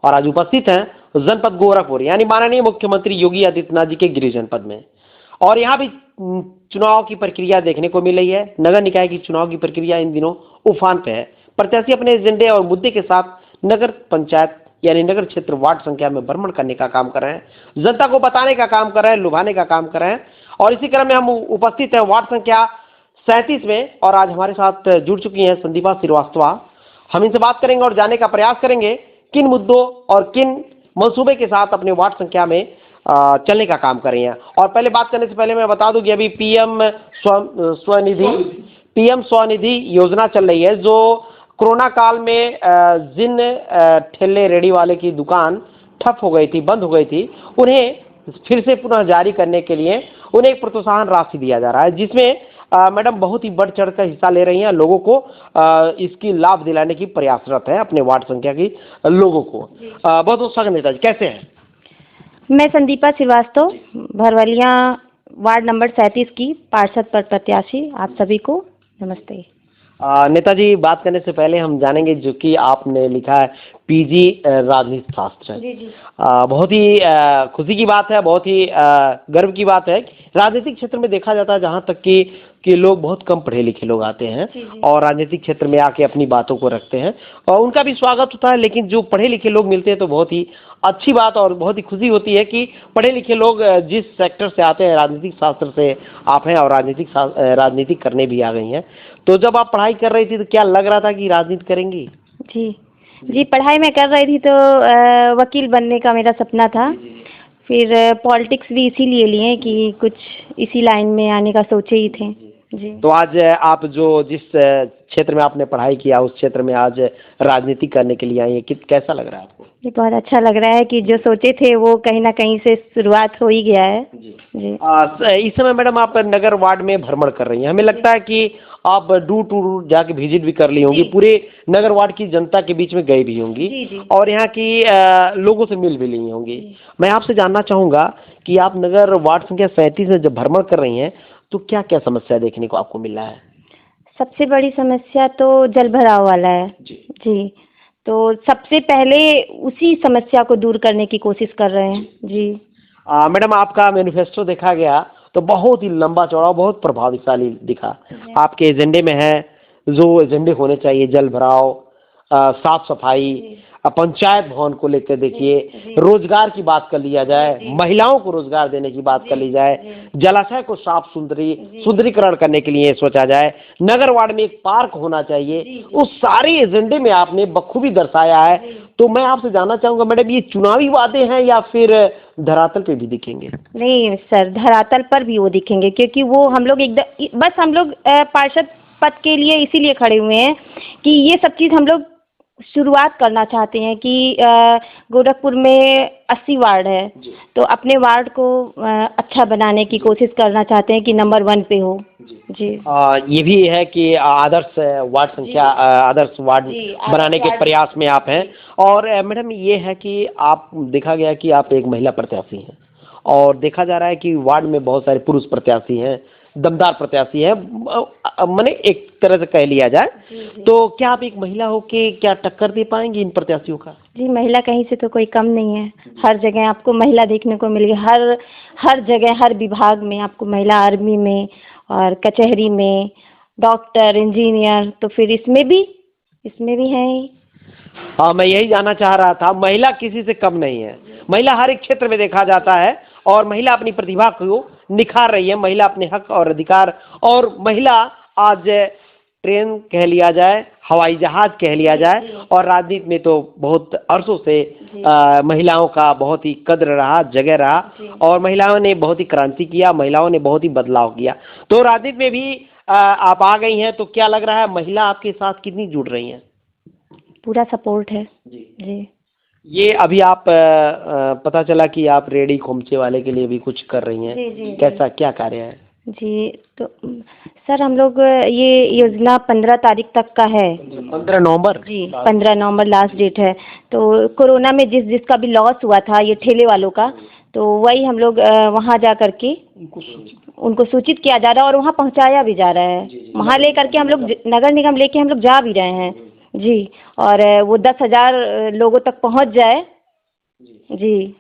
और आज उपस्थित हैं जनपद गोरखपुर यानी माननीय मुख्यमंत्री योगी आदित्यनाथ जी के गृह जनपद में। और यहाँ भी चुनाव की प्रक्रिया देखने को मिल रही है। नगर निकाय की चुनाव की प्रक्रिया इन दिनों उफान पे है। प्रत्याशी अपने एजेंडे और मुद्दे के साथ नगर पंचायत यानी नगर क्षेत्र वार्ड संख्या में भ्रमण करने का काम कर रहे हैं, जनता को बताने का काम कर रहे हैं, लुभाने का काम कर रहे हैं। और इसी क्रम में हम उपस्थित हैं वार्ड संख्या 37 में और आज हमारे साथ जुड़ चुकी हैं संदीपा श्रीवास्तव। हम इनसे बात करेंगे और जानने का प्रयास करेंगे किन मुद्दों और किन मंसूबे के साथ अपने वार्ड संख्या में चलने का काम कर रही हैं। और पहले बात करने से पहले मैं बता दूं कि अभी पीएम स्वनिधि योजना चल रही है, जो कोरोना काल में जिन ठेले रेडी वाले की दुकान ठप हो गई थी, बंद हो गई थी, उन्हें फिर से पुनः जारी करने के लिए उन्हें एक प्रोत्साहन राशि दिया जा रहा है, जिसमें मैडम बहुत ही बढ़ चढ़ कर हिस्सा ले रही हैं, लोगों को इसकी लाभ दिलाने की प्रयासरत है अपने वार्ड संख्या की लोगों को। बहुत बहुत स्वागत नेताजी, कैसे हैं? मैं संदीपा श्रीवास्तव, भरवलिया वार्ड नंबर 37 की पार्षद पर प्रत्याशी। आप सभी को नमस्ते। नेताजी, बात करने से पहले हम जानेंगे जो कि आपने लिखा है पीजी राजनीति शास्त्र। जी जी। बहुत ही खुशी की बात है, बहुत ही गर्व की बात है। राजनीतिक क्षेत्र में देखा जाता है जहाँ तक कि लोग बहुत कम पढ़े लिखे लोग आते हैं और राजनीतिक क्षेत्र में आके अपनी बातों को रखते हैं और उनका भी स्वागत होता है, लेकिन जो पढ़े लिखे लोग मिलते हैं तो बहुत ही अच्छी बात और बहुत ही खुशी होती है कि पढ़े लिखे लोग जिस सेक्टर से आते हैं, राजनीतिक शास्त्र से आप हैं और राजनीति करने भी आ गई हैं। तो जब आप पढ़ाई कर रही थी तो क्या लग रहा था कि राजनीति करेंगी? जी, पढ़ाई मैं कर रही थी तो वकील बनने का मेरा सपना था। फिर पॉलिटिक्स भी इसीलिए लिए कि कुछ इसी लाइन में आने का सोचे ही थे। जी। तो आज आप जो जिस क्षेत्र में आपने पढ़ाई किया उस क्षेत्र में आज राजनीति करने के लिए आई है, कैसा लग रहा है आपको? जी, बहुत अच्छा लग रहा है कि जो सोचे थे वो कहीं ना कहीं से शुरुआत हो ही गया है। जी। इस समय मैडम आप नगर वार्ड में भ्रमण कर रही हैं, हमें लगता है कि आप डूर टू डूर जाके विजिट भी कर ली होंगी, पूरे नगर वार्ड की जनता के बीच में गई भी होंगी और यहाँ की लोगों से मिल भी ली होंगी। मैं आपसे जानना चाहूँगा कि आप नगर वार्ड संख्या 37 में जब भ्रमण कर रही हैं तो क्या क्या समस्या देखने को आपको मिल रहा है? सबसे बड़ी समस्या तो जल भराव वाला है। जी, तो सबसे पहले उसी समस्या को दूर करने की कोशिश कर रहे हैं। जी। मैडम, आपका मैनिफेस्टो देखा गया तो बहुत ही लंबा चौड़ा, बहुत प्रभावशाली दिखा। आपके एजेंडे में है जो एजेंडे होने चाहिए, जल भराव, साफ सफाई, पंचायत भवन को लेकर देखिए, रोजगार की बात कर लिया जाए, महिलाओं को रोजगार देने की बात कर ली जाए, जलाशय को साफ सुंदरीकरण करने के लिए सोचा जाए, नगर वार्ड में एक पार्क होना चाहिए, उस सारे एजेंडे में आपने बखूबी दर्शाया है। तो मैं आपसे जानना चाहूंगा मैडम, ये चुनावी वादे हैं या फिर धरातल पे भी दिखेंगे? नहीं सर, धरातल पर भी वो दिखेंगे, क्योंकि वो हम लोग एकदम बस हम लोग पार्षद पद के लिए इसीलिए खड़े हुए हैं कि ये सब चीज़ हम लोग शुरुआत करना चाहते हैं कि गोरखपुर में 80 वार्ड है, तो अपने वार्ड को अच्छा बनाने की कोशिश करना चाहते हैं कि नंबर 1 पे हो। जी। ये भी है कि आदर्श वार्ड संख्या, आदर्श वार्ड बनाने के प्रयास में आप हैं। और मैडम, ये है कि आप देखा गया कि आप एक महिला प्रत्याशी हैं और देखा जा रहा है कि वार्ड में बहुत सारे पुरुष प्रत्याशी हैं, दमदार प्रत्याशी है, मैंने एक तरह से कह लिया जाए। तो क्या आप एक महिला हो के क्या टक्कर दे पाएंगी इन प्रत्याशियों का? जी, महिला कहीं से तो कोई कम नहीं है। हर जगह आपको महिला देखने को मिलेगी, हर जगह, हर विभाग में आपको महिला, आर्मी में और कचहरी में, डॉक्टर, इंजीनियर, तो फिर इसमें भी है ही। हाँ, मैं यही जानना चाह रहा था, महिला किसी से कम नहीं है। महिला हर एक क्षेत्र में देखा जाता है और महिला अपनी प्रतिभा को निखार रही है, महिला अपने हक और अधिकार, और महिला आज ट्रेन कह लिया जाए, हवाई जहाज कह लिया जाए, और राजनीति में तो बहुत अरसों से महिलाओं का बहुत ही कद्र रहा, जगह रहा, और महिलाओं ने बहुत ही क्रांति किया, महिलाओं ने बहुत ही बदलाव किया। तो राजनीति में भी आप आ गई हैं, तो क्या लग रहा है महिला आपके साथ कितनी जुड़ रही हैं? पूरा सपोर्ट है। जी। ये अभी आप पता चला कि आप रेडी खोमचे वाले के लिए भी कुछ कर रही हैं। जी। कैसा क्या कार्य है? जी, तो सर हम लोग ये योजना 15 तारीख तक का है। 15 नवंबर? जी, 15 नवंबर लास्ट डेट है। तो कोरोना में जिसका भी लॉस हुआ था ये ठेले वालों का, तो वही हम लोग वहाँ जा करके उनको सूचित किया जा रहा है और वहाँ पहुँचाया भी जा रहा है। वहाँ ले करके हम लोग, नगर निगम लेके हम लोग जा भी रहे हैं। जी, और वो 10,000 लोगों तक पहुँच जाए जी।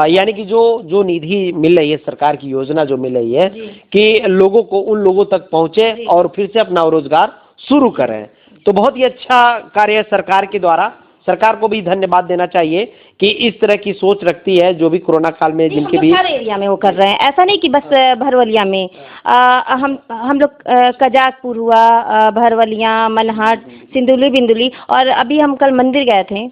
यानी कि जो जो निधि मिल रही है, सरकार की योजना जो मिल रही है कि लोगों को, उन लोगों तक पहुंचे और फिर से अपना रोजगार शुरू करें, तो बहुत ही अच्छा कार्य है सरकार के द्वारा। सरकार को भी धन्यवाद देना चाहिए कि इस तरह की सोच रखती है, जो भी कोरोना काल में जिनके भी हर एरिया में वो कर रहे हैं, ऐसा नहीं कि बस भरवलिया में। हम लोग कजाकपुर हुआ, भरवलिया, मनहाट, सिंदुली बिंदुली, और अभी हम कल मंदिर गए थे,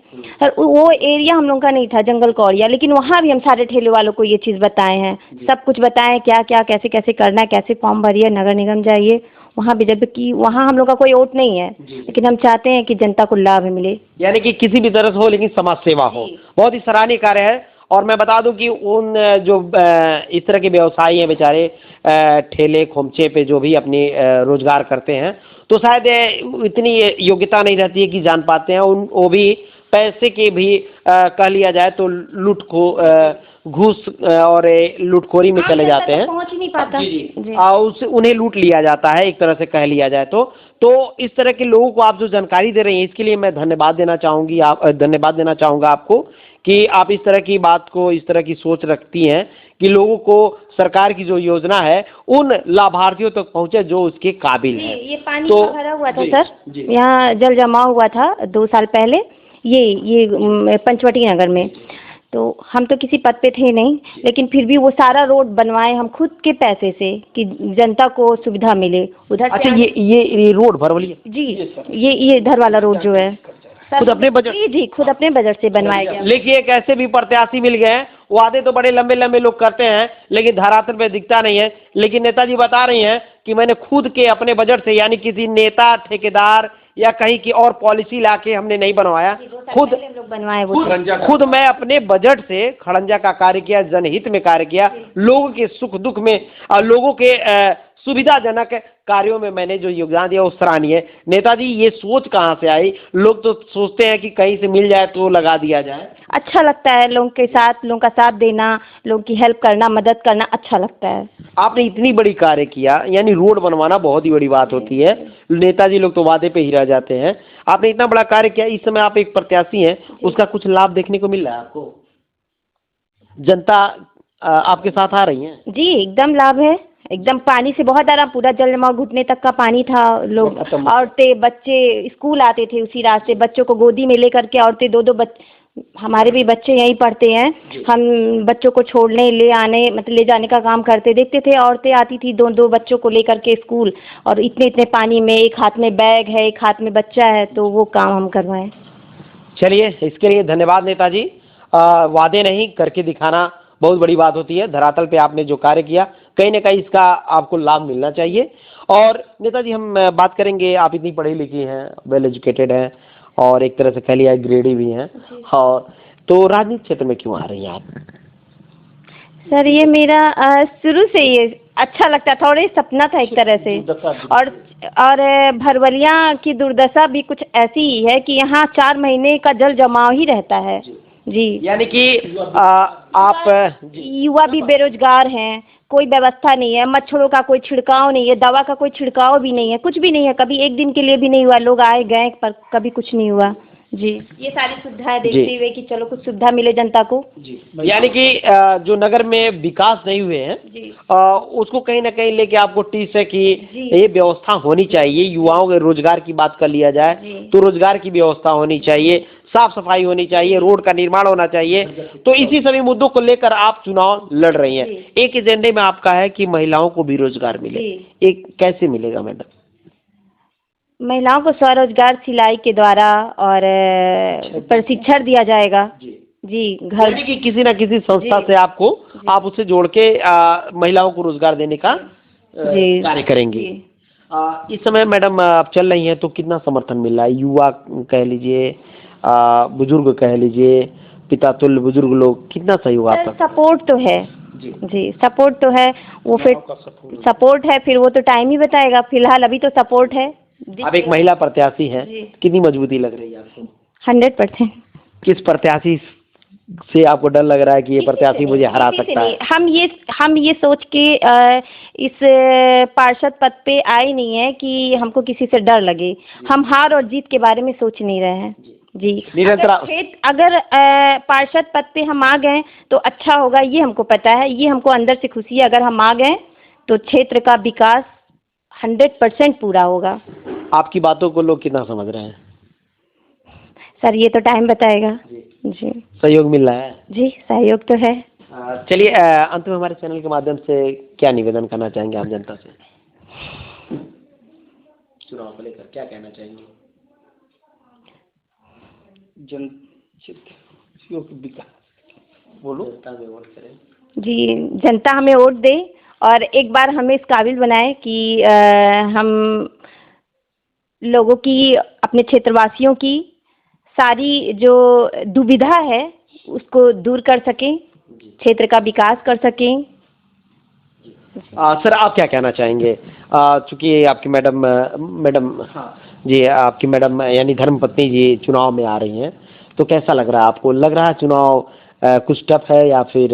और वो एरिया हम लोग का नहीं था, जंगल कौड़िया, लेकिन वहाँ भी हम सारे ठेले वालों को ये चीज़ बताए हैं, सब कुछ बताएं क्या क्या कैसे कैसे करना है, कैसे फॉर्म भरिए, नगर निगम जाइए। वहाँ भी, जबकि वहाँ हम लोग का कोई वोट नहीं है, लेकिन हम चाहते हैं कि जनता को लाभ मिले। यानी कि किसी भी तरह से हो, लेकिन समाज सेवा हो, बहुत ही सराहनीय कार्य है। और मैं बता दूं कि उन जो इस तरह के व्यवसायी हैं बेचारे, ठेले खोमचे पे जो भी अपनी रोजगार करते हैं, तो शायद इतनी योग्यता नहीं रहती है कि जान पाते हैं, उन वो भी पैसे के भी कह लिया जाए तो लूट को घूस और लूटखोरी में चले जाते हैं, पहुंच ही नहीं पाता। उस उन्हें लूट लिया जाता है, एक तरह से कह लिया जाए तो इस तरह के लोगों को आप जो जानकारी दे रही हैं, इसके लिए मैं धन्यवाद देना चाहूंगा आपको कि आप इस तरह की बात को, इस तरह की सोच रखती हैं कि लोगों को सरकार की जो योजना है उन लाभार्थियों तक पहुंचे जो उसके काबिल है। ये पानी तो भरा हुआ था सर, यहाँ जल जमाव हुआ था 2 साल पहले, ये पंचवटी नगर में। तो हम तो किसी पद पे थे नहीं, लेकिन फिर भी वो सारा रोड बनवाए हम खुद के पैसे से कि जनता को सुविधा मिले उधर। अच्छा, ये रोड भरवली जी, ये इधर वाला रोड जो है खुद अपने बजट, जी खुद अपने बजट से बनवाया गया। लेकिन एक ऐसे भी प्रत्याशी मिल गए हैं, वादे तो बड़े लंबे लंबे लोग करते हैं, लेकिन धरातल पे दिखता नहीं है। लेकिन नेताजी बता रही हैं कि मैंने खुद के अपने बजट से, यानी किसी नेता, ठेकेदार या कहीं की और पॉलिसी लाके हमने नहीं बनवाया, खुद बनवाए, खुद मैं अपने बजट से खड़ंजा का कार्य किया, जनहित में कार्य किया, लोगों के सुख दुख में और लोगों के सुविधाजनक कार्यों में मैंने जो योगदान दिया वो सराहनीय है। नेताजी, ये सोच कहाँ से आई? लोग तो सोचते हैं कि कहीं से मिल जाए तो लगा दिया जाए। अच्छा लगता है लोगों के साथ, लोगों का साथ देना, लोगों की हेल्प करना, मदद करना अच्छा लगता है। आपने इतनी बड़ी कार्य किया, यानी रोड बनवाना बहुत ही बड़ी बात होती है, नेताजी लोग तो वादे पे ही रह जाते हैं। आपने इतना बड़ा कार्य किया, इस समय आप एक प्रत्याशी हैं, उसका कुछ लाभ देखने को मिल रहा है आपको? जनता आपके साथ आ रही है? जी एकदम लाभ है, एकदम पानी से बहुत ज़्यादा पूरा जल जमाव, घुटने तक का पानी था। लोग, औरतें, बच्चे स्कूल आते थे उसी रास्ते, बच्चों को गोदी में लेकर के, औरतें दो हमारे भी बच्चे यहीं पढ़ते हैं, हम बच्चों को छोड़ने ले आने, मतलब ले जाने का काम करते, देखते थे औरतें आती थी दो बच्चों को लेकर के स्कूल, और इतने इतने पानी में, एक हाथ में बैग है, एक हाथ में बच्चा है, तो वो काम हम करवाएं। चलिए, इसके लिए धन्यवाद नेताजी। वादे नहीं करके दिखाना बहुत बड़ी बात होती है। धरातल पे आपने जो कार्य किया, कहीं ना कहीं इसका आपको लाभ मिलना चाहिए। और नेताजी, हम बात करेंगे, आप इतनी पढ़ी लिखी हैं, वेल एजुकेटेड हैं, और एक तरह से कह लिया ग्रेडी भी हैं, और तो राजनीतिक क्षेत्र में क्यों आ रही हैं आप? सर, ये मेरा शुरू से ये अच्छा लगता था और ये सपना था एक तरह से। और भरवलिया की दुर्दशा भी कुछ ऐसी ही है कि यहाँ 4 महीने का जल जमाव ही रहता है। जी, यानी कि आप युवा भी बेरोजगार हैं, कोई व्यवस्था नहीं है, मच्छरों का कोई छिड़काव नहीं है, दवा का कोई छिड़काव भी नहीं है, कुछ भी नहीं है, कभी एक दिन के लिए भी नहीं हुआ, लोग आए गए पर कभी कुछ नहीं हुआ। जी, ये सारी सुविधाएं देखते हुए कि चलो कुछ सुविधा मिले जनता को। जी, यानी कि जो नगर में विकास नहीं हुए हैं, उसको कहीं ना कहीं लेके आपको टीस है कि ये व्यवस्था होनी चाहिए। युवाओं के रोजगार की बात कर लिया जाए तो रोजगार की व्यवस्था होनी चाहिए, साफ सफाई होनी चाहिए, रोड का निर्माण होना चाहिए। तो इसी सभी मुद्दों को लेकर आप चुनाव लड़ रही हैं। एक एजेंडे में आपका है कि महिलाओं को भी रोजगार मिले, एक कैसे मिलेगा मैडम? महिलाओं को स्वरोजगार सिलाई के द्वारा और प्रशिक्षण दिया जाएगा। जी, घर की किसी न किसी संस्था से आप उससे जोड़ के महिलाओं को रोजगार देने का कार्य करेंगे। इस समय मैडम आप चल रही हैं तो कितना समर्थन मिल रहा है? युवा कह लीजिए, बुजुर्ग कह लीजिए, पिता तुल्य बुजुर्ग लोग, कितना सहयोग आपका? सपोर्ट तो है जी, सपोर्ट तो है, वो फिर सपोर्ट है, फिर वो तो टाइम ही बताएगा। फिलहाल अभी तो सपोर्ट है। आप एक महिला प्रत्याशी हैं, कितनी मजबूती लग रही है आपको? 100%। किस प्रत्याशी से आपको डर लग रहा है कि ये प्रत्याशी मुझे हरा सकता है? हम ये सोच के इस पार्षद पद पे आए नहीं है कि हमको किसी से डर लगे। हम हार और जीत के बारे में सोच नहीं रहे हैं। जी। निरंतर अगर पार्षद पद पे हम आ गए तो अच्छा होगा, ये हमको पता है, ये हमको अंदर से खुशी है। अगर हम आ गए तो क्षेत्र का विकास 100% पूरा होगा। आपकी बातों को लोग कितना समझ रहे हैं? सर ये तो टाइम बताएगा। जी सहयोग मिल रहा है? जी, सहयोग तो है। चलिए, अंत में हमारे चैनल के माध्यम से क्या निवेदन करना चाहेंगे आम जनता से? चुनाव को लेकर क्या कहना चाहेंगे? बोलो। जनता में वोट करें। जी, जनता हमें वोट दे और एक बार हमें इस काबिल बनाए कि हम लोगों की, अपने क्षेत्रवासियों की सारी जो दुविधा है उसको दूर कर सकें, क्षेत्र का विकास कर सकें। सर आप क्या कहना चाहेंगे? चूंकि आपकी मैडम जी, आपकी मैडम यानी धर्मपत्नी जी चुनाव में आ रही हैं, तो कैसा लग रहा है आपको? लग रहा है चुनाव कुछ टफ है, या फिर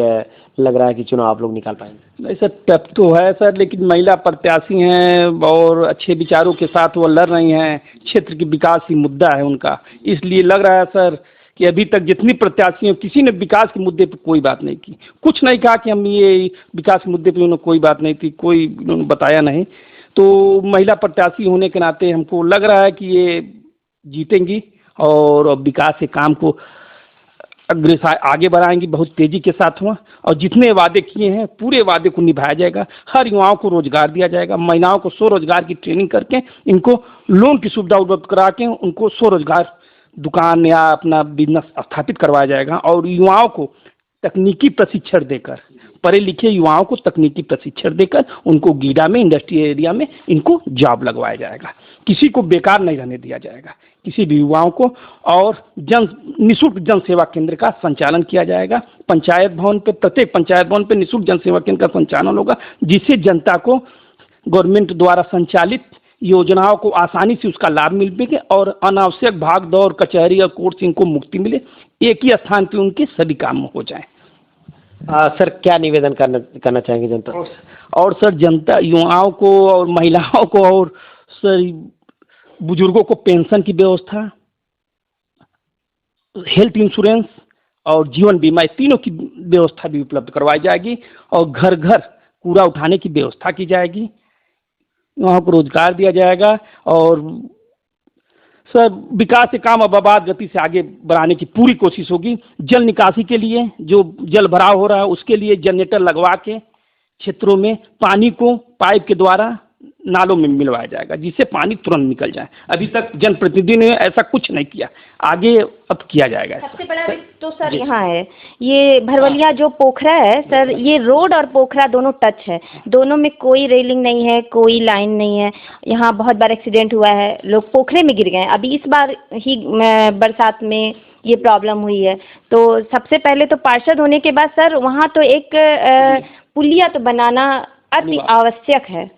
लग रहा है कि चुनाव आप लोग निकाल पाएंगे? नहीं सर, टफ तो है सर, लेकिन महिला प्रत्याशी हैं और अच्छे विचारों के साथ वो लड़ रही हैं। क्षेत्र के विकास ही मुद्दा है उनका, इसलिए लग रहा है सर कि अभी तक जितनी प्रत्याशी हैं किसी ने विकास के मुद्दे पर कोई बात नहीं की, कुछ नहीं कहा कि हम ये विकास के मुद्दे पर उन्होंने कोई बात नहीं की, कोई उन्होंने बताया नहीं। तो महिला प्रत्याशी होने के नाते हमको लग रहा है कि ये जीतेंगी और विकास के काम को अग्रसर आगे बढ़ाएंगी, बहुत तेजी के साथ हुआ। और जितने वादे किए हैं पूरे वादे को निभाया जाएगा। हर युवाओं को रोजगार दिया जाएगा, महिलाओं को स्वरोजगार की ट्रेनिंग करके इनको लोन की सुविधा उपलब्ध करा के उनको स्वरोजगार दुकान या अपना बिजनेस स्थापित करवाया जाएगा। और युवाओं को तकनीकी प्रशिक्षण देकर, पढ़े लिखे युवाओं को तकनीकी प्रशिक्षण देकर उनको गीडा में, इंडस्ट्रियल एरिया में इनको जॉब लगवाया जाएगा। किसी को बेकार नहीं रहने दिया जाएगा, किसी भी युवाओं को। और निःशुल्क जन सेवा केंद्र का संचालन किया जाएगा। पंचायत भवन पे, प्रत्येक पंचायत भवन पे निःशुल्क जन सेवा केंद्र का संचालन होगा, जिससे जनता को गवर्नमेंट द्वारा संचालित योजनाओं को आसानी से उसका लाभ मिल सके और अनावश्यक भाग दौड़, कचहरी और कोर्ट से इनको मुक्ति मिले, एक ही स्थान पे उनके सभी काम हो जाए। सर क्या निवेदन करना चाहेंगे जनता? और सर जनता, युवाओं को और महिलाओं को और सर बुजुर्गों को पेंशन की व्यवस्था, हेल्थ इंश्योरेंस और जीवन बीमा, तीनों की व्यवस्था भी उपलब्ध करवाई जाएगी। और घर घर कूड़ा उठाने की व्यवस्था की जाएगी, वहाँ को रोजगार दिया जाएगा। और सर विकास के काम अब आबाद गति से आगे बढ़ाने की पूरी कोशिश होगी। जल निकासी के लिए, जो जल भराव हो रहा है उसके लिए जनरेटर लगवा के क्षेत्रों में पानी को पाइप के द्वारा नालों में मिलवाया जाएगा, जिससे पानी तुरंत निकल जाए। अभी तक जनप्रतिनिधि ने ऐसा कुछ नहीं किया, आगे अब किया जाएगा। सबसे बड़ा तो सर यहाँ है ये भरवलिया जो पोखरा है सर, ये रोड और पोखरा दोनों टच है, दोनों में कोई रेलिंग नहीं है, कोई लाइन नहीं है। यहाँ बहुत बार एक्सीडेंट हुआ है, लोग पोखरे में गिर गए। अभी इस बार ही बरसात में ये प्रॉब्लम हुई है। तो सबसे पहले तो पार्षद होने के बाद सर वहाँ तो एक पुलिया तो बनाना अति आवश्यक है।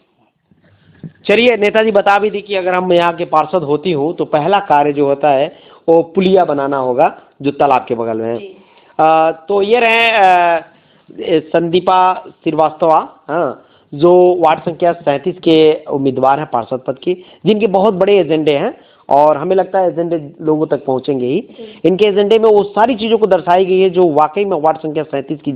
चलिए, नेताजी बता भी दी कि अगर हम यहाँ के पार्षद होती हूँ तो पहला कार्य जो होता है वो पुलिया बनाना होगा जो तालाब के बगल में है। तो ये रहे संदीपा श्रीवास्तवा, हाँ, जो वार्ड संख्या 37 के उम्मीदवार हैं पार्षद पद की, जिनके बहुत बड़े एजेंडे हैं और हमें लगता है एजेंडे लोगों तक पहुंचेंगे ही। इनके एजेंडे में वो सारी चीज़ों को दर्शाई गई है जो वाकई में वार्ड संख्या 37 की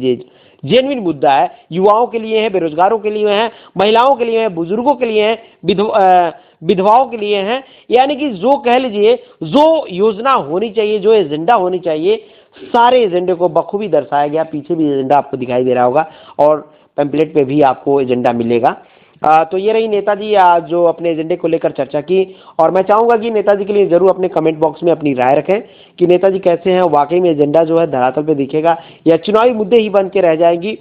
जेन्युइन मुद्दा है। युवाओं के लिए है, बेरोजगारों के लिए है, महिलाओं के लिए है, बुजुर्गों के लिए है, विधवाओं के लिए है। यानी कि जो कह लीजिए, जो योजना होनी चाहिए, जो एजेंडा होनी चाहिए, सारे एजेंडे को बखूबी दर्शाया गया। पीछे भी एजेंडा आपको दिखाई दे रहा होगा और पैम्पलेट पे भी आपको एजेंडा मिलेगा। तो ये रही नेताजी आज जो अपने एजेंडे को लेकर चर्चा की। और मैं चाहूँगा कि नेताजी के लिए जरूर अपने कमेंट बॉक्स में अपनी राय रखें कि नेताजी कैसे हैं, वाकई में एजेंडा जो है धरातल पे दिखेगा या चुनावी मुद्दे ही बन के रह जाएंगी,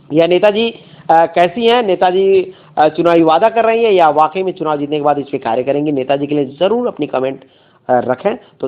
या नेताजी कैसी हैं, नेताजी चुनावी वादा कर रही हैं या वाकई में चुनाव जीतने के बाद इस पर कार्य करेंगे। नेताजी के लिए जरूर अपनी कमेंट रखें। तो